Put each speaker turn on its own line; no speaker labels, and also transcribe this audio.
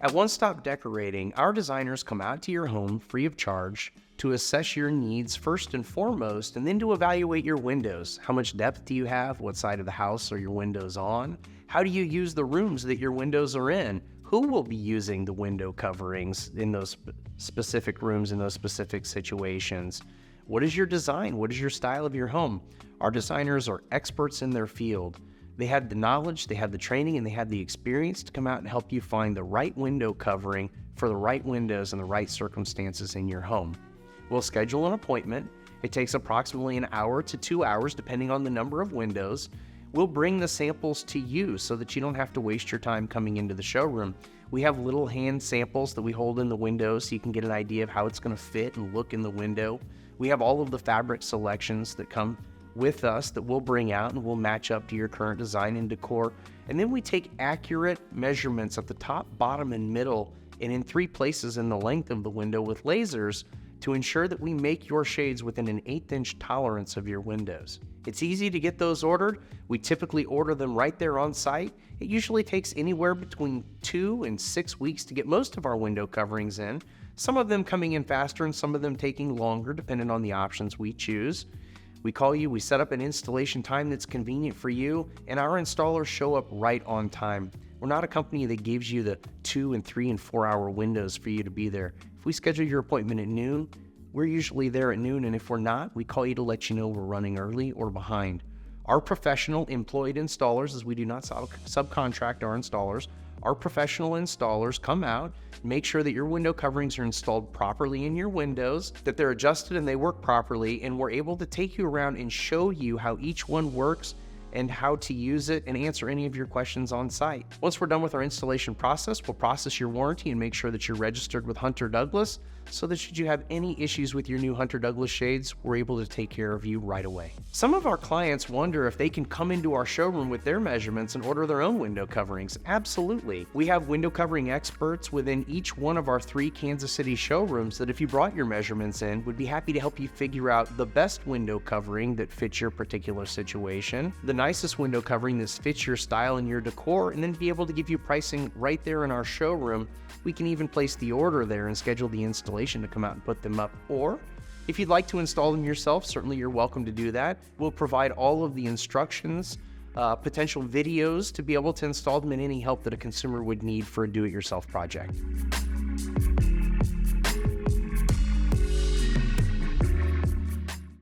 At One Stop Decorating, our designers come out to your home free of charge to assess your needs first and foremost, and then to evaluate your windows. How much depth do you have? What side of the house are your windows on? How do you use the rooms that your windows are in? Who will be using the window coverings in those specific rooms, in those specific situations? What is your design? What is your style of your home? Our designers are experts in their field. They had the knowledge, they had the training, and they had the experience to come out and help you find the right window covering for the right windows and the right circumstances in your home. We'll schedule an appointment. It takes approximately an hour to 2 hours, depending on the number of windows. We'll bring the samples to you so that you don't have to waste your time coming into the showroom. We have little hand samples that we hold in the window so you can get an idea of how it's going to fit and look in the window. We have all of the fabric selections that come with us that we'll bring out and we'll match up to your current design and decor. And then we take accurate measurements at the top, bottom, and middle, and in 3 places in the length of the window with lasers to ensure that we make your shades within an 1/8" tolerance of your windows. It's easy to get those ordered. We typically order them right there on site. It usually takes anywhere between 2 and 6 weeks to get most of our window coverings in, some of them coming in faster and some of them taking longer depending on the options we choose. We call you, we set up an installation time that's convenient for you, and our installers show up right on time. We're not a company that gives you the 2 and 3 and 4 hour windows for you to be there. If we schedule your appointment at noon, we're usually there at noon, and if we're not, we call you to let you know we're running early or behind. Our professional employed installers, as we do not subcontract our installers, our professional installers come out, make sure that your window coverings are installed properly in your windows, that they're adjusted and they work properly, and we're able to take you around and show you how each one works and how to use it and answer any of your questions on site. Once we're done with our installation process, we'll process your warranty and make sure that you're registered with Hunter Douglas so that should you have any issues with your new Hunter Douglas shades, we're able to take care of you right away. Some of our clients wonder if they can come into our showroom with their measurements and order their own window coverings. Absolutely. We have window covering experts within each one of our 3 Kansas City showrooms that if you brought your measurements in, would be happy to help you figure out the best window covering that fits your particular situation, the nicest window covering that fits your style and your decor, and then be able to give you pricing right there in our showroom. We can even place the order there and schedule the installation to come out and put them up. Or if you'd like to install them yourself, certainly you're welcome to do that. We'll provide all of the instructions, potential videos to be able to install them, and any help that a consumer would need for a do-it-yourself project.